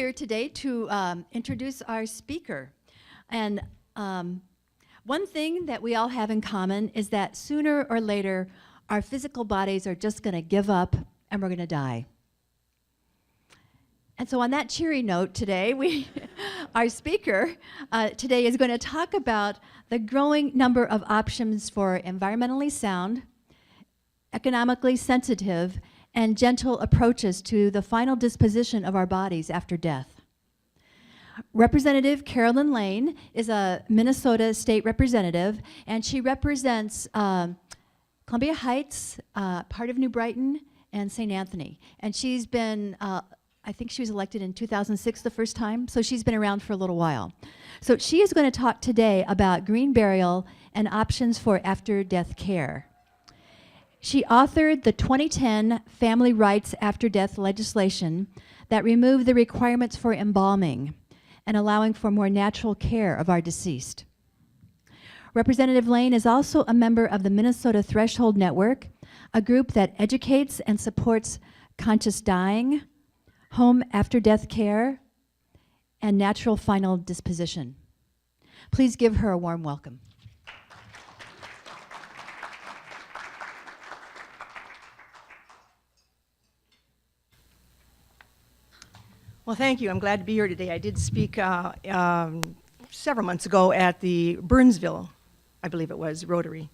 here today to introduce our speaker. And one thing that we all have in common is that sooner or later, our physical bodies are just going to give up and we're going to die. And so on that cheery note today, our speaker today is going to talk about the growing number of options for environmentally sound, economically sensitive, and gentle approaches to the final disposition of our bodies after death. Representative Carolyn Laine is a Minnesota state representative, and she represents Columbia Heights, part of New Brighton, and St. Anthony. And she's been, I think she was elected in 2006 the first time, so she's been around for a little while. So she is going to talk today about green burial and options for after-death care. She authored the 2010 Family Rights After Death legislation that removed the requirements for embalming and allowing for more natural care of our deceased. Representative Laine is also a member of the Minnesota Threshold Network, a group that educates and supports conscious dying, home after-death care, and natural final disposition. Please give her a warm welcome. Well, thank you. I'm glad to be here today. I did speak several months ago at the Burnsville, I believe it was, Rotary.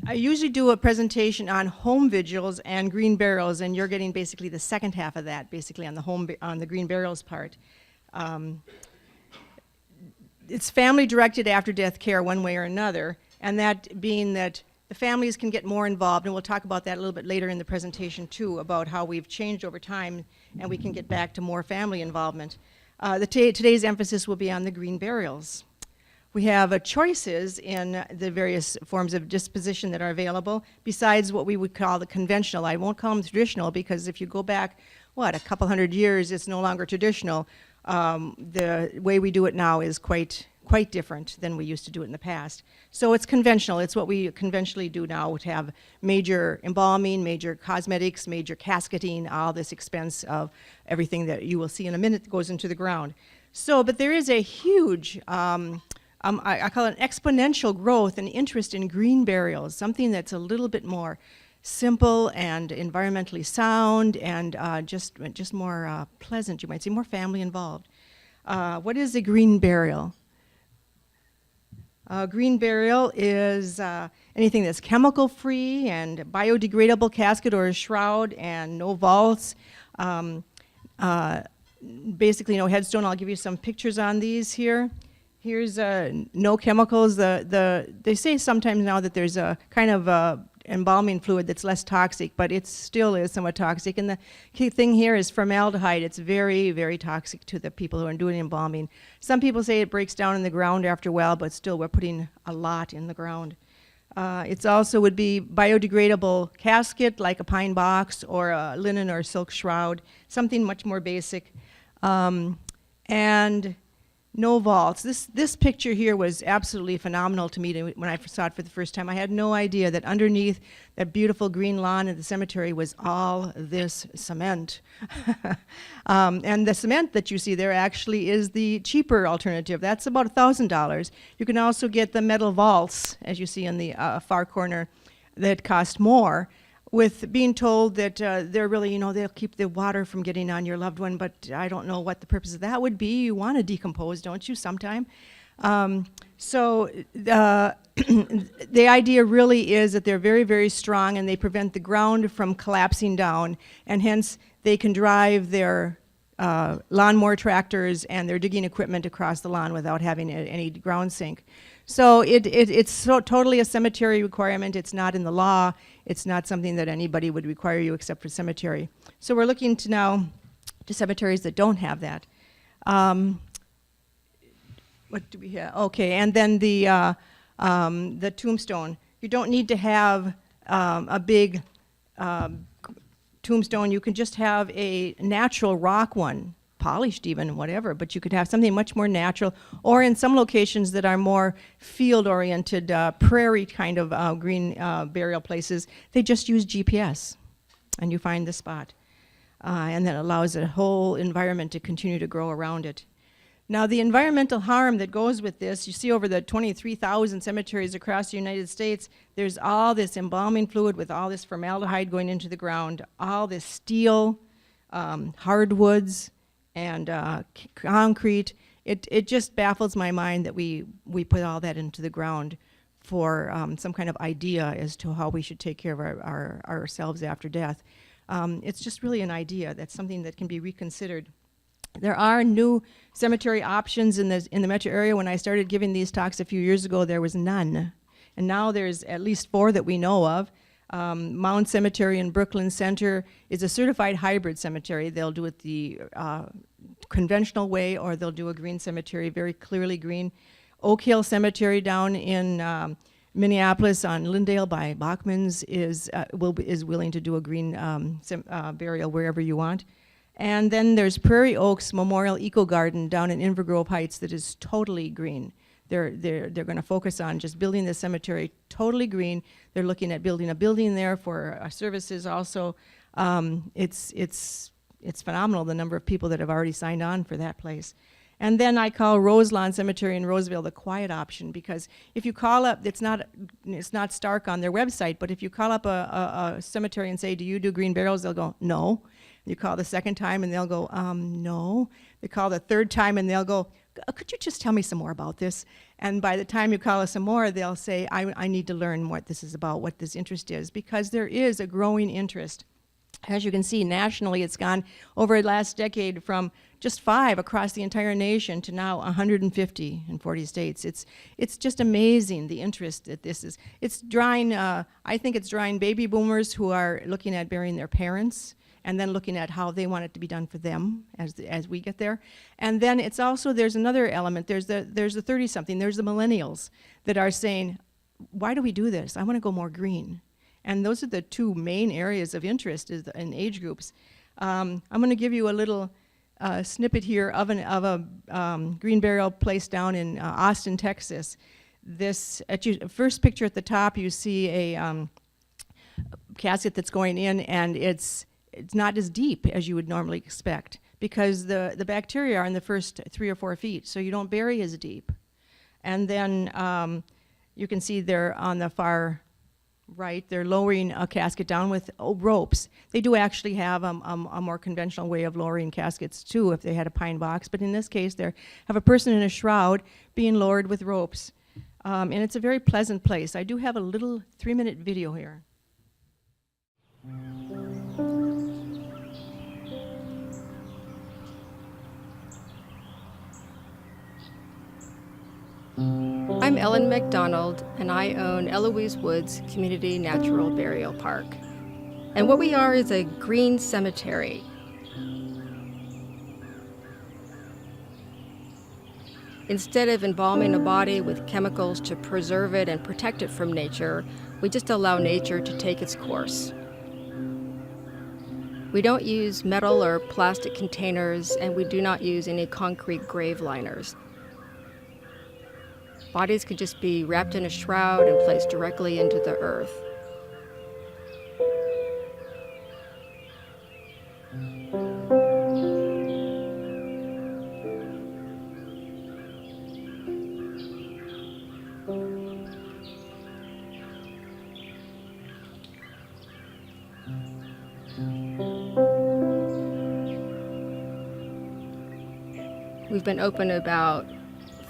I usually do a presentation on home vigils and green burials, and you're getting basically the second half of that, basically on the green burials part. It's family-directed after-death care one way or another, and that being that the families can get more involved, and we'll talk about that a little bit later in the presentation too, about how we've changed over time and we can get back to more family involvement. Today's emphasis will be on the green burials. We have choices in the various forms of disposition that are available, besides what we would call the conventional. I won't call them traditional, because if you go back, a couple hundred years, it's no longer traditional. The way we do it now is quite different than we used to do it in the past. So it's conventional. It's what we conventionally do now, to have major embalming, major cosmetics, major casketing, all this expense of everything that you will see in a minute that goes into the ground. So, but there is a huge, I call it an exponential growth and interest in green burials, something that's a little bit more simple and environmentally sound and just more pleasant, you might say, more family involved. What is a green burial? Green burial is anything that's chemical free and biodegradable casket or a shroud, and no vaults. Basically no headstone. I'll give you some pictures on these here. Here's no chemicals. They say sometimes now that there's a kind of embalming fluid that's less toxic, but it still is somewhat toxic. And the key thing here is formaldehyde. It's very, very toxic to the people who are doing embalming. Some people say it breaks down in the ground after a while, but still we're putting a lot in the ground. It's also would be biodegradable casket, like a pine box or a linen or silk shroud, something much more basic. And no vaults. This picture here was absolutely phenomenal to me when I saw it for the first time. I had no idea that underneath that beautiful green lawn at the cemetery was all this cement. And the cement that you see there actually is the cheaper alternative. That's about $1,000. You can also get the metal vaults, as you see in the far corner, that cost more, with being told that they're really, they'll keep the water from getting on your loved one, but I don't know what the purpose of that would be. You want to decompose, don't you, sometime? So the idea really is that they're very, very strong, and they prevent the ground from collapsing down, and hence they can drive their lawnmower tractors and their digging equipment across the lawn without having any ground sink. So it's so totally a cemetery requirement. It's not in the law. It's not something that anybody would require you except for cemetery. So we're looking to now to cemeteries that don't have that. What do we have? Okay, and then the tombstone. You don't need to have a big tombstone. You can just have a natural rock one, polished even, whatever, but you could have something much more natural, or in some locations that are more field-oriented, prairie kind of green burial places, they just use GPS, and you find the spot. and that allows the whole environment to continue to grow around it. Now, the environmental harm that goes with this, you see over the 23,000 cemeteries across the United States, there's all this embalming fluid with all this formaldehyde going into the ground, all this steel, hardwoods, and concrete. It just baffles my mind that we put all that into the ground for some kind of idea as to how we should take care of ourselves after death. It's just really an idea. That's something that can be reconsidered. There are new cemetery options in the metro area. When I started giving these talks a few years ago, there was none. And now there's at least 4 that we know of. Mound Cemetery in Brooklyn Center is a certified hybrid cemetery. They'll do it the conventional way, or they'll do a green cemetery, very clearly green. Oak Hill Cemetery down in Minneapolis on Lindale by Bachman's is willing to do a green burial wherever you want. And then there's Prairie Oaks Memorial Eco Garden down in Invergrove Heights that is totally green. They're going to focus on just building the cemetery totally green. They're looking at building a building there for services also. It's phenomenal, the number of people that have already signed on for that place. And then I call Roselawn Cemetery in Roseville the quiet option, because if you call up, it's not stark on their website, but if you call up a cemetery and say, do you do green burials, they'll go, no. You call the second time and they'll go, no. They call the third time and they'll go, could you just tell me some more about this? And by the time you call us some more, they'll say, I need to learn what this is about, what this interest is, because there is a growing interest. As you can see, nationally, it's gone over the last decade from just 5 across the entire nation to now 150 in 40 states. It's just amazing, the interest that this is. It's drawing, I think it's drawing baby boomers who are looking at burying their parents, and then looking at how they want it to be done for them as we get there. And then it's also, there's another element, there's the 30-something, there's the millennials that are saying, why do we do this? I want to go more green. And those are the 2 main areas of interest in age groups. I'm going to give you a little snippet here of a green burial place down in Austin, Texas. This, at your first picture at the top, you see a casket that's going in, and it's not as deep as you would normally expect, because the bacteria are in the first 3 or 4 feet, so you don't bury as deep. And then you can see there on the far right, they're lowering a casket down with ropes. They do actually have a more conventional way of lowering caskets too, if they had a pine box, but in this case they have a person in a shroud being lowered with ropes. And it's a very pleasant place. I do have a little 3-minute video here. I'm Ellen McDonald, and I own Eloise Woods Community Natural Burial Park. And what we are is a green cemetery. Instead of embalming a body with chemicals to preserve it and protect it from nature, we just allow nature to take its course. We don't use metal or plastic containers, and we do not use any concrete grave liners. Bodies could just be wrapped in a shroud and placed directly into the earth. We've been open about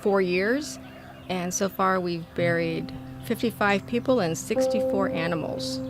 4 years. And so far we've buried 55 people and 64 animals.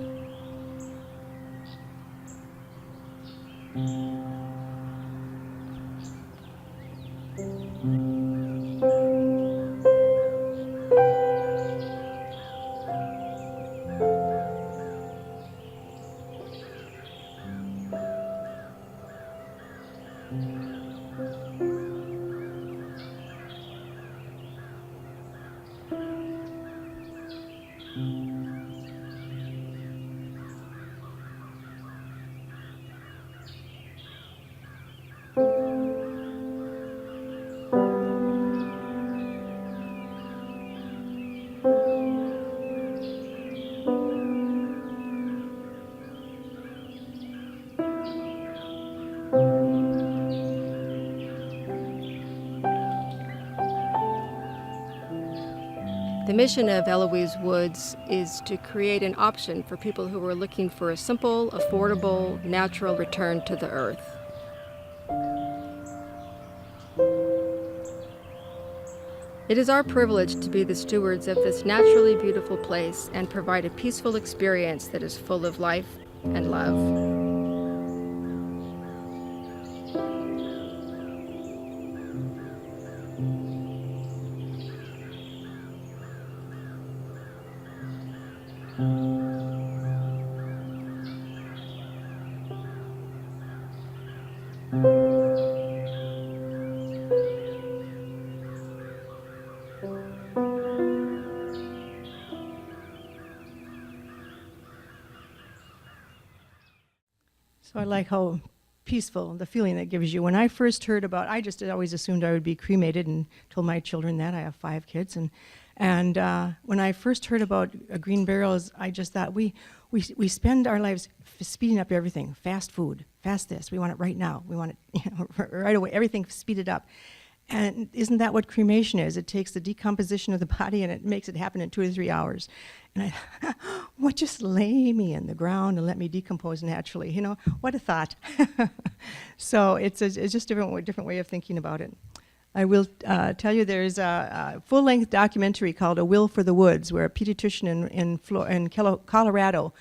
mission of Eloise Woods is to create an option for people who are looking for a simple, affordable, natural return to the earth. It is our privilege to be the stewards of this naturally beautiful place and provide a peaceful experience that is full of life and love. So I like how peaceful the feeling that gives you. When I first heard about, I just always assumed I would be cremated and told my children that. I have 5 kids. And when I first heard about green burials, I just thought we spend our lives speeding up everything. Fast food, fast this. We want it right now. We want it right away. Everything speeded up. And isn't that what cremation is? It takes the decomposition of the body and it makes it happen in 2 to 3 hours. And just lay me in the ground and let me decompose naturally. You know, what a thought. So it's just a different way of thinking about it. I will tell you there's a full-length documentary called A Will for the Woods, where a pediatrician in Colorado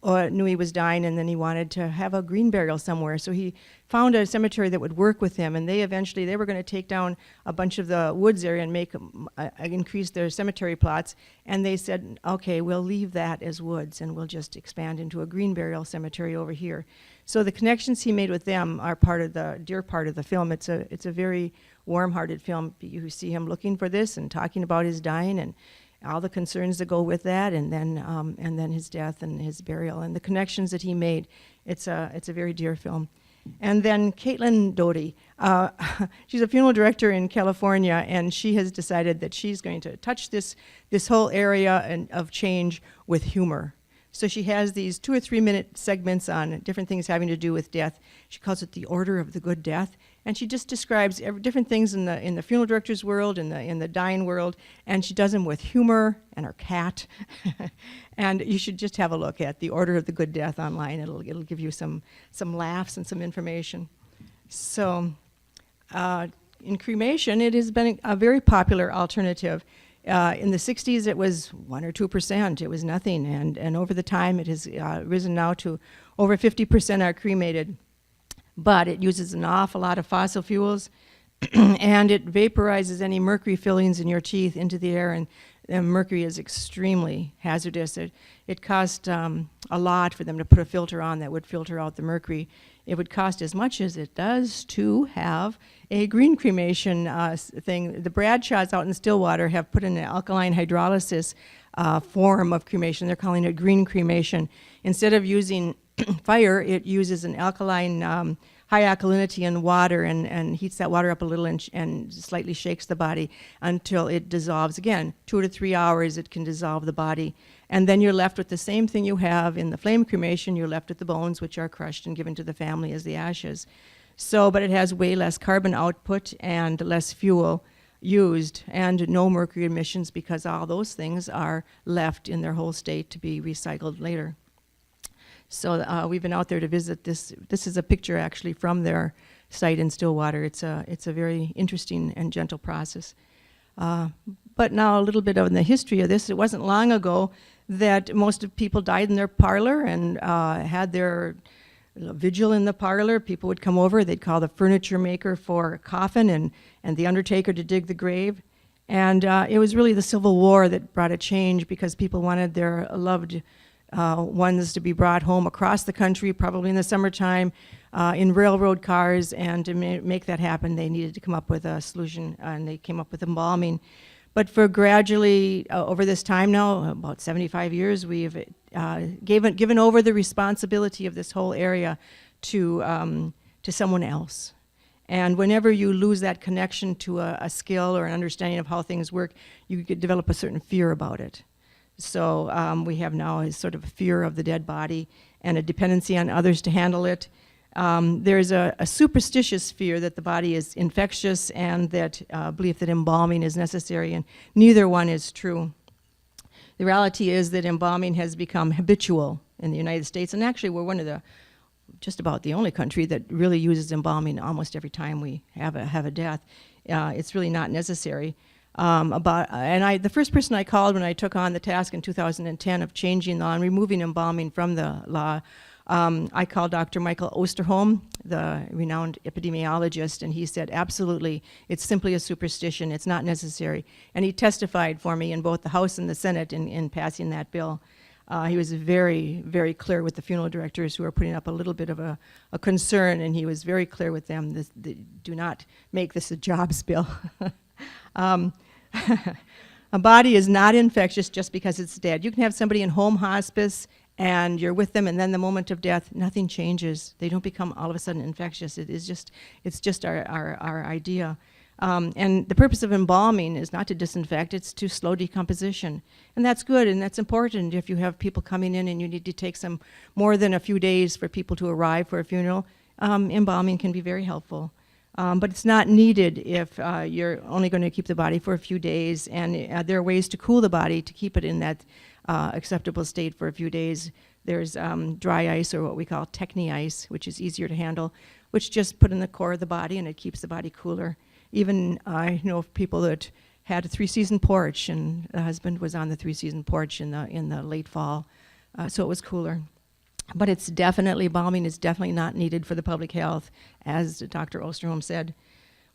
knew he was dying, and then he wanted to have a green burial somewhere. So he found a cemetery that would work with him, and they were going to take down a bunch of the woods area and increase their cemetery plots. And they said, okay, we'll leave that as woods, and we'll just expand into a green burial cemetery over here. So the connections he made with them are part of the dear part of the film. It's a very warm-hearted film. You see him looking for this and talking about his dying and all the concerns that go with that, and then his death and his burial and the connections that he made. It's a very dear film. And then Caitlin Doty, she's a funeral director in California, and she has decided that she's going to touch this whole area of change with humor. So she has these 2 or 3 minute segments on different things having to do with death. She calls it the order of the good death, and she just describes different things in the funeral director's world, in the dying world, and she does them with humor and her cat. And you should just have a look at the order of the good death online. It'll give you some laughs and some information. So in cremation, it has been a very popular alternative. In the 60s, it was 1 or 2%. It was nothing, and over the time, it has risen now to over 50% are cremated. But it uses an awful lot of fossil fuels, and it vaporizes any mercury fillings in your teeth into the air, and mercury is extremely hazardous. It cost a lot for them to put a filter on that would filter out the mercury. It would cost as much as it does to have a green cremation thing. The Bradshaws out in Stillwater have put in an alkaline hydrolysis form of cremation. They're calling it green cremation. Instead of using fire, it uses an alkaline, high alkalinity in water and heats that water up a little and slightly shakes the body until it dissolves. Again, 2 to 3 hours it can dissolve the body. And then you're left with the same thing you have in the flame cremation. You're left with the bones, which are crushed and given to the family as the ashes. So, but it has way less carbon output and less fuel used and no mercury emissions because all those things are left in their whole state to be recycled later. So we've been out there to visit this. This is a picture actually from their site in Stillwater. It's a very interesting and gentle process. But now a little bit of the history of this. It wasn't long ago that most of people died in their parlor and had their vigil in the parlor. People would come over. They'd call the furniture maker for a coffin and the undertaker to dig the grave. And it was really the Civil War that brought a change because people wanted their loved ones to be brought home across the country, probably in the summertime, in railroad cars, and to make that happen, they needed to come up with a solution, and they came up with embalming. But for gradually, over this time now, about 75 years, we've given over the responsibility of this whole area to someone else. And whenever you lose that connection to a skill or an understanding of how things work, you could develop a certain fear about it. So we have now a sort of fear of the dead body and a dependency on others to handle it. There's a superstitious fear that the body is infectious and that belief that embalming is necessary, and neither one is true. The reality is that embalming has become habitual in the United States, and actually we're one of the, just about the only country that really uses embalming almost every time we have a death. It's really not necessary. The first person I called when I took on the task in 2010 of changing the law and removing embalming from the law, I called Dr. Michael Osterholm, the renowned epidemiologist, and he said, absolutely, it's simply a superstition, it's not necessary. And he testified for me in both the House and the Senate in passing that bill. He was very, very clear with the funeral directors who were putting up a little bit of a concern, and he was very clear with them, do not make this a jobs bill. A body is not infectious just because it's dead. You can have somebody in home hospice and you're with them, and then the moment of death, nothing changes. They don't become all of a sudden infectious. It's just our idea. And the purpose of embalming is not to disinfect, it's to slow decomposition. And that's good and that's important if you have people coming in and you need to take some more than a few days for people to arrive for a funeral. Embalming can be very helpful. But it's not needed if you're only going to keep the body for a few days, and there are ways to cool the body to keep it in that acceptable state for a few days. There's dry ice, or what we call techni ice, which is easier to handle, which just put in the core of the body and it keeps the body cooler. Even I know of people that had a 3-season porch, and the husband was on the 3-season porch in the late fall, so it was cooler. But embalming is definitely not needed for the public health, as Dr. Osterholm said.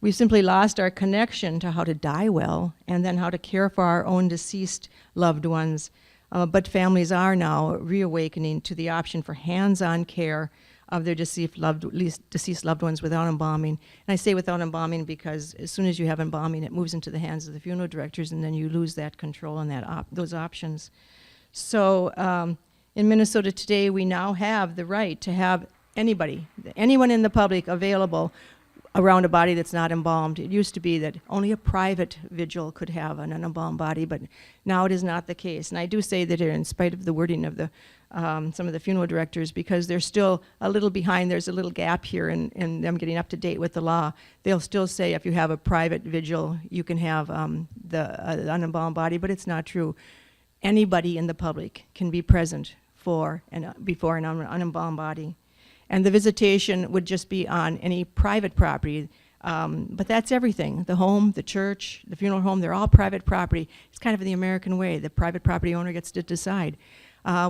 We've simply lost our connection to how to die well and then how to care for our own deceased loved ones. But families are now reawakening to the option for hands-on care of their deceased loved ones without embalming. And I say without embalming because as soon as you have embalming, it moves into the hands of the funeral directors, and then you lose that control and those options. So in Minnesota today, we now have the right to have anyone in the public available around a body that's not embalmed. It used to be that only a private vigil could have an unembalmed body, but now it is not the case. And I do say that in spite of the wording of some of the funeral directors, because they're still a little behind, there's a little gap here in them getting up to date with the law. They'll still say if you have a private vigil, you can have the unembalmed body, but it's not true. Anybody in the public can be present before an unembalmed body. And the visitation would just be on any private property. But that's everything. The home, the church, the funeral home, they're all private property. It's kind of the American way. The private property owner gets to decide.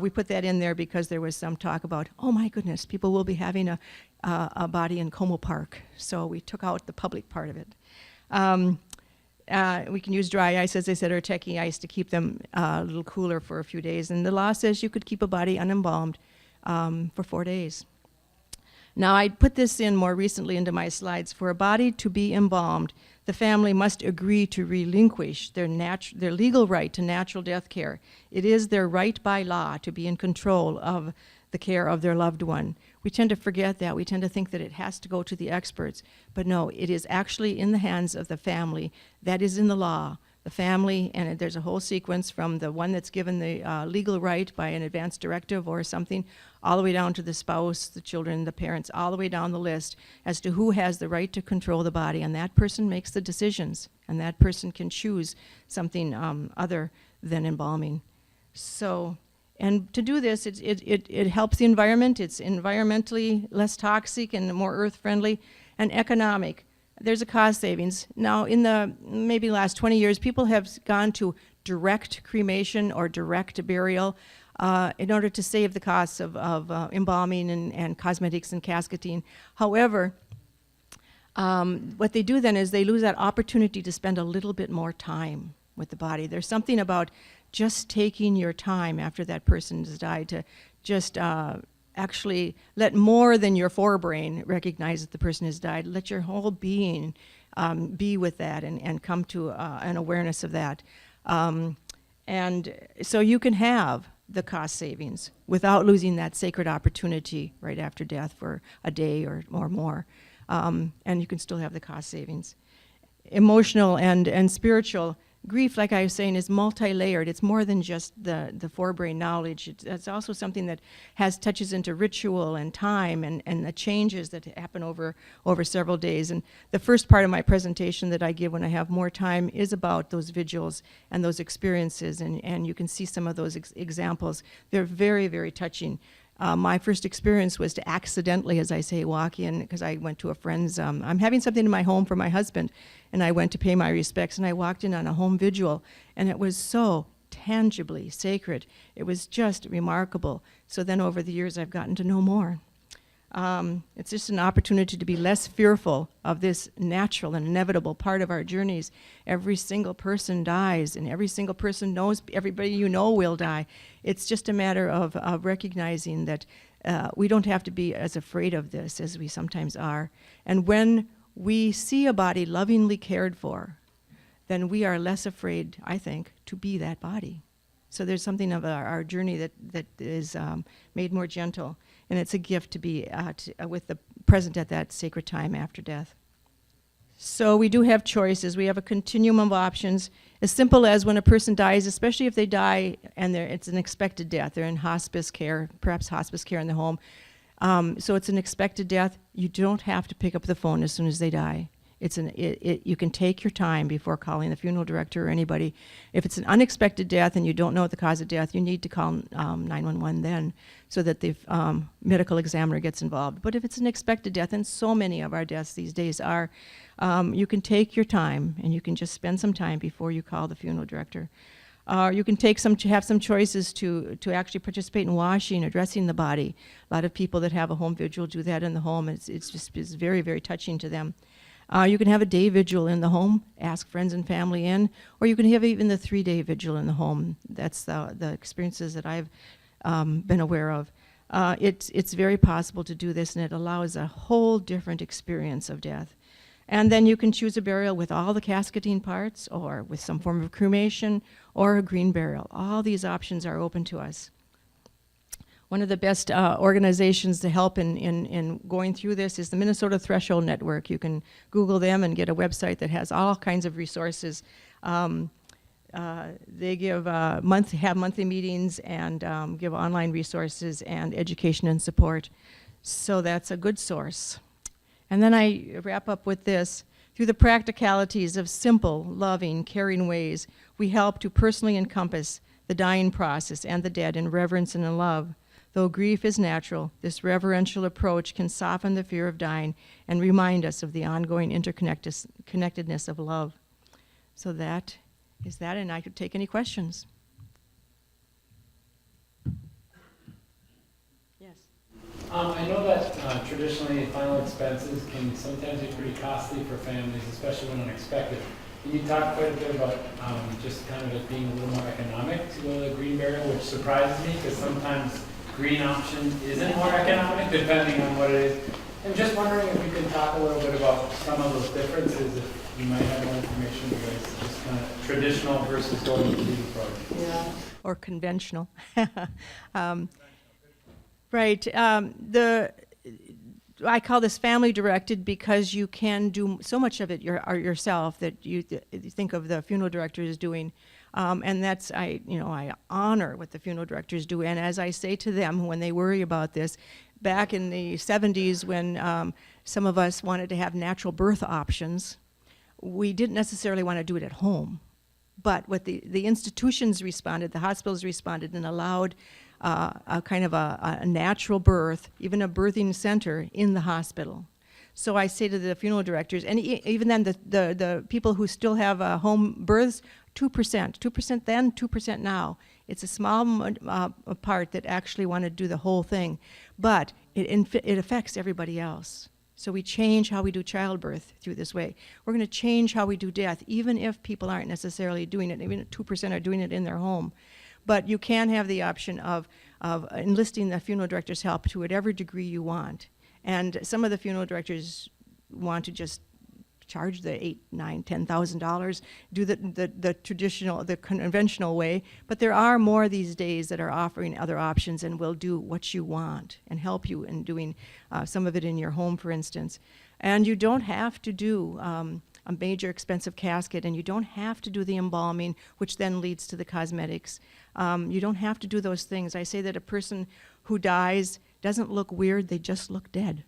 We put that in there because there was some talk about, oh my goodness, people will be having a body in Como Park. So we took out the public part of it. We can use dry ice, as I said, or techie ice to keep them a little cooler for a few days. And the law says you could keep a body unembalmed for 4 days. Now, I put this in more recently into my slides. For a body to be embalmed, the family must agree to relinquish their legal right to natural death care. It is their right by law to be in control of the care of their loved one. We tend to forget that. We tend to think that it has to go to the experts. But no, it is actually in the hands of the family. That is in the law. The family, and there's a whole sequence from the one that's given the legal right by an advance directive or something, all the way down to the spouse, the children, the parents, all the way down the list as to who has the right to control the body. And that person makes the decisions, and that person can choose something other than embalming. So, and to do this, it helps the environment. It's environmentally less toxic and more earth-friendly and economic. There's a cost savings. Now, in the maybe last 20 years, people have gone to direct cremation or direct burial in order to save the costs of embalming and cosmetics and casketing. However, what they do then is they lose that opportunity to spend a little bit more time with the body. There's something about just taking your time after that person has died to just actually let more than your forebrain recognize that the person has died. Let your whole being be with that and come to an awareness of that. And so you can have the cost savings without losing that sacred opportunity right after death for a day or more. And you can still have the cost savings. Emotional and spiritual, grief, like I was saying, is multi-layered. It's more than just the forebrain knowledge. It's also something that touches into ritual and time and the changes that happen over several days. And the first part of my presentation that I give when I have more time is about those vigils and those experiences, and you can see some of those examples. They're very, very touching. My first experience was to accidentally, as I say, walk in, because I went to a friend's, I'm having something in my home for my husband, and I went to pay my respects, and I walked in on a home vigil, and it was so tangibly sacred. It was just remarkable. So then over the years, I've gotten to know more. It's just an opportunity to be less fearful of this natural and inevitable part of our journeys. Every single person dies, and every single person knows everybody you know will die. It's just a matter of recognizing that we don't have to be as afraid of this as we sometimes are. And when we see a body lovingly cared for, then we are less afraid, I think, to be that body. So there's something of our journey that is made more gentle. And it's a gift to be with the present at that sacred time after death. So we do have choices. We have a continuum of options, as simple as when a person dies, especially if they die and it's an expected death. They're in hospice care, perhaps hospice care in the home. So it's an expected death. You don't have to pick up the phone as soon as they die. You can take your time before calling the funeral director or anybody. If it's an unexpected death and you don't know the cause of death, you need to call 911 then, so that the medical examiner gets involved. But if it's an expected death, and so many of our deaths these days are, you can take your time and you can just spend some time before you call the funeral director. You can have some choices to actually participate in washing or dressing the body. A lot of people that have a home vigil do that in the home. It's very, very touching to them. You can have a day vigil in the home, ask friends and family in, or you can have even the 3-day vigil in the home. That's the experiences that I've been aware of. It's very possible to do this, and it allows a whole different experience of death. And then you can choose a burial with all the casketing parts, or with some form of cremation, or a green burial. All these options are open to us. One of the best organizations to help in going through this is the Minnesota Threshold Network. You can Google them and get a website that has all kinds of resources. They have monthly meetings and give online resources and education and support. So that's a good source. And then I wrap up with this. Through the practicalities of simple, loving, caring ways, we help to personally encompass the dying process and the dead in reverence and in love. Though grief is natural, this reverential approach can soften the fear of dying and remind us of the ongoing interconnectedness of love. So that is that, and I could take any questions. Yes. I know that traditionally final expenses can sometimes be pretty costly for families, especially when unexpected. Can you talk quite a bit about just kind of it being a little more economic to go to the green burial, which surprises me because sometimes green option isn't more economic depending on what it is. I'm just wondering if you can talk a little bit about some of those differences, if you might have more information, because just kind of traditional versus going to the approach. Yeah. Or conventional. Right. I call this family directed because you can do so much of it yourself that you think of the funeral director as doing. And that's, I honor what the funeral directors do. And as I say to them when they worry about this, back in the 70s when some of us wanted to have natural birth options, we didn't necessarily want to do it at home. But what the institutions responded, the hospitals responded and allowed a kind of a natural birth, even a birthing center in the hospital. So I say to the funeral directors, and even then the people who still have home births, 2% then, 2% now. It's a small part that actually want to do the whole thing, but it affects everybody else. So we change how we do childbirth through this way. We're going to change how we do death, even if people aren't necessarily doing it, even if 2% are doing it in their home. But you can have the option of enlisting the funeral director's help to whatever degree you want. And some of the funeral directors want to just charge the $8,000, $9,000, $10,000, do the traditional, the conventional way. But there are more these days that are offering other options and will do what you want and help you in doing some of it in your home, for instance. And you don't have to do a major expensive casket, and you don't have to do the embalming, which then leads to the cosmetics. You don't have to do those things. I say that a person who dies doesn't look weird, they just look dead.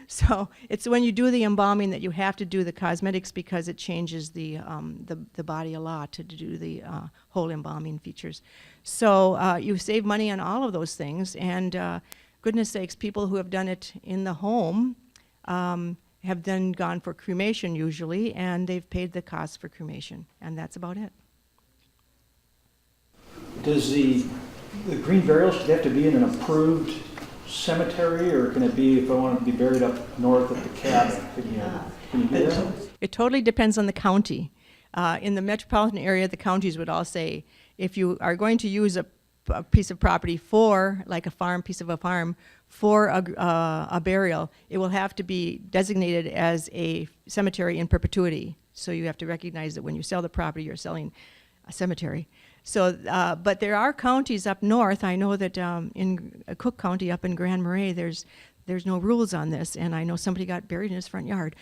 So it's when you do the embalming that you have to do the cosmetics, because it changes the body a lot to do the whole embalming features. So you save money on all of those things, and goodness sakes, people who have done it in the home have then gone for cremation usually, and they've paid the cost for cremation, and that's about it. Does the green burials, do they have to be in an approved cemetery, or can it be, if I want to be buried up north at the cabin? Can you do that? It totally depends on the county. In the metropolitan area, the counties would all say, if you are going to use a piece of property for, like a farm, piece of a farm, for a burial, it will have to be designated as a cemetery in perpetuity. So you have to recognize that when you sell the property, you're selling a cemetery. So, but there are counties up north. I know that in Cook County up in Grand Marais, there's no rules on this, and I know somebody got buried in his front yard.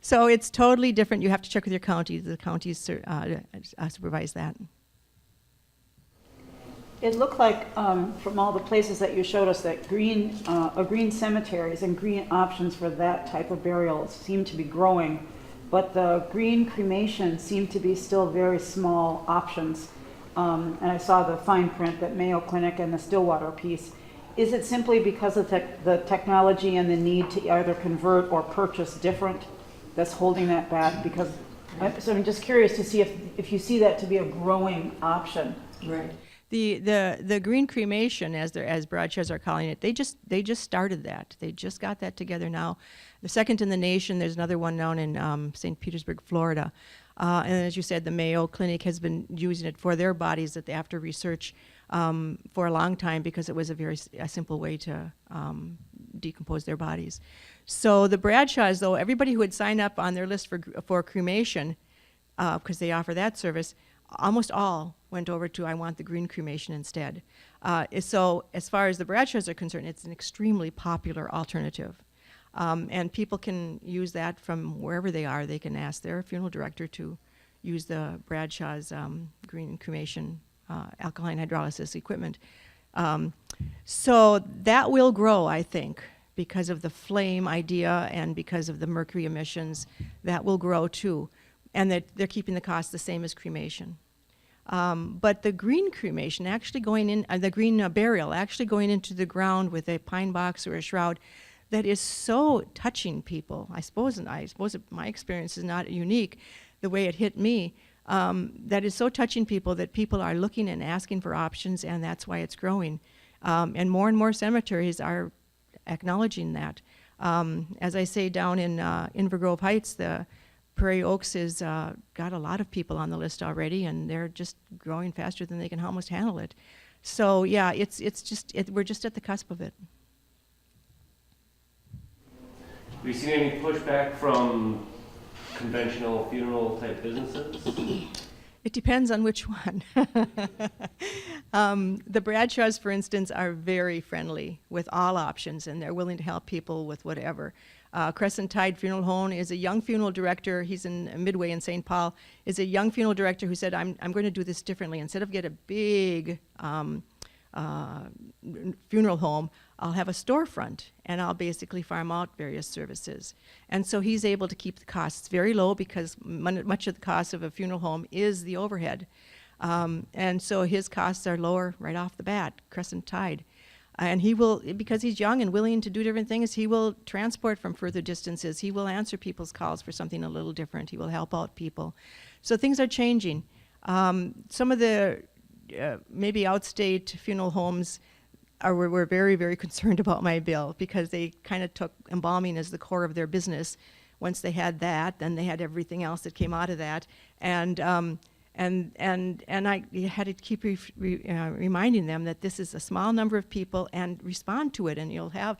So it's totally different. You have to check with your county. The counties supervise that. It looked like from all the places that you showed us that green cemeteries and green options for that type of burial seem to be growing, but the green cremation seemed to be still very small options. And I saw the fine print that Mayo Clinic and the Stillwater piece. Is it simply because of the technology and the need to either convert or purchase different that's holding that back? Because so I'm just curious to see if you see that to be a growing option. Right. The green cremation, as Broadchairs are calling it, they just started that. They just got that together now. The second in the nation. There's another one down in St. Petersburg, Florida. And as you said, the Mayo Clinic has been using it for their bodies after research for a long time, because it was a simple way to decompose their bodies. So the Bradshaws, though, everybody who had signed up on their list for cremation, because they offer that service, almost all went over to, I want the green cremation instead. So as far as the Bradshaws are concerned, it's an extremely popular alternative. And people can use that from wherever they are. They can ask their funeral director to use the Bradshaw's green cremation alkaline hydrolysis equipment. So that will grow, I think, because of the flame idea and because of the mercury emissions. That will grow too. And that they're keeping the cost the same as cremation. But the green cremation actually going in, the green burial actually going into the ground with a pine box or a shroud, that is so touching people. I suppose my experience is not unique, the way it hit me. That is so touching people that people are looking and asking for options, and that's why it's growing. And more cemeteries are acknowledging that. As I say, down in Inver Grove Heights, the Prairie Oaks has got a lot of people on the list already, and they're just growing faster than they can almost handle it. So yeah, we're just at the cusp of it. Have you seen any pushback from conventional funeral type businesses? It depends on which one. The Bradshaws, for instance, are very friendly with all options, and they're willing to help people with whatever. Crescent Tide Funeral Home is a young funeral director. He's in Midway in St. Paul. Is a young funeral director who said, I'm going to do this differently. Instead of get a big funeral home, I'll have a storefront, and I'll basically farm out various services. And so he's able to keep the costs very low, because much of the cost of a funeral home is the overhead. And so his costs are lower right off the bat, Crescent Tide. And he will, because he's young and willing to do different things, he will transport from further distances. He will answer people's calls for something a little different. He will help out people. So things are changing. Some of the maybe outstate funeral homes were very, very concerned about my bill, because they kind of took embalming as the core of their business. Once they had that, then they had everything else that came out of that. And I had to keep reminding them that this is a small number of people, and respond to it, and you'll have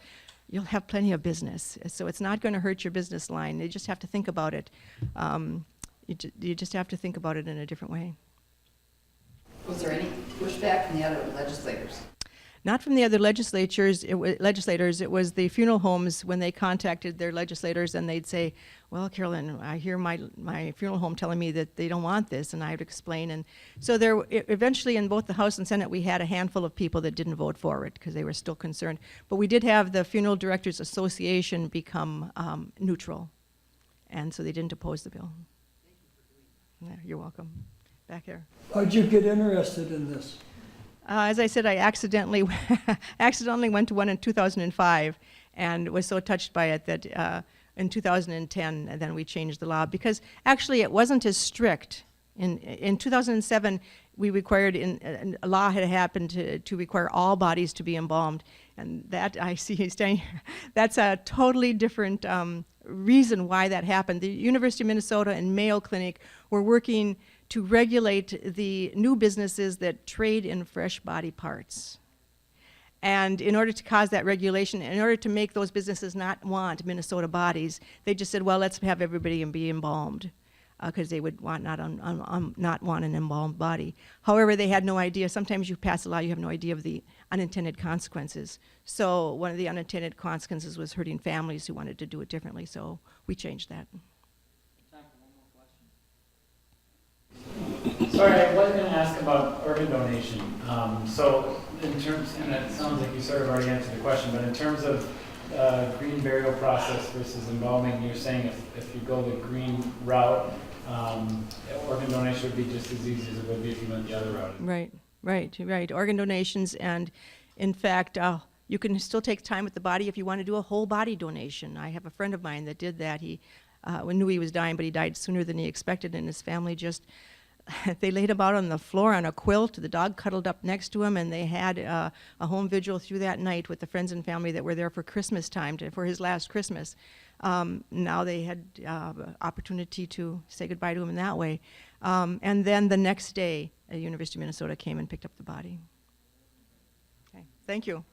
plenty of business. So it's not going to hurt your business line. You just have to think about it. You just have to think about it in a different way. Was there any pushback from the other legislators? not from the other legislators. It was the funeral homes when they contacted their legislators, and they'd say, "Well, Carolyn, I hear my funeral home telling me that they don't want this," and I would explain. And so eventually, in both the House and Senate, we had a handful of people that didn't vote for it because they were still concerned. But we did have the Funeral Directors Association become neutral, and so they didn't oppose the bill. Yeah, you're welcome. Back there. How'd you get interested in this? As I said, I accidentally went to one in 2005 and was so touched by it that in 2010, and then we changed the law because actually it wasn't as strict. In 2007, we required, a law had happened to require all bodies to be embalmed, and that, I see he's standing here, that's a totally different reason why that happened. The University of Minnesota and Mayo Clinic were working to regulate the new businesses that trade in fresh body parts. And in order to cause that regulation, in order to make those businesses not want Minnesota bodies, they just said, well, let's have everybody be embalmed, because they would not want an embalmed body. However, they had no idea. Sometimes you pass a law, you have no idea of the unintended consequences. So one of the unintended consequences was hurting families who wanted to do it differently, so we changed that. Sorry, I was going to ask about organ donation. So in terms, and it sounds like you sort of already answered the question, but in terms of green burial process versus embalming, you're saying if you go the green route, organ donation would be just as easy as it would be if you went the other route. Right. Organ donations, and in fact, you can still take time with the body if you want to do a whole body donation. I have a friend of mine that did that. He knew he was dying, but he died sooner than he expected, and his family just, they laid him out on the floor on a quilt, the dog cuddled up next to him, and they had a home vigil through that night with the friends and family that were there for Christmas time, for his last Christmas. Now they had opportunity to say goodbye to him in that way. And then the next day, the University of Minnesota came and picked up the body. Okay, thank you.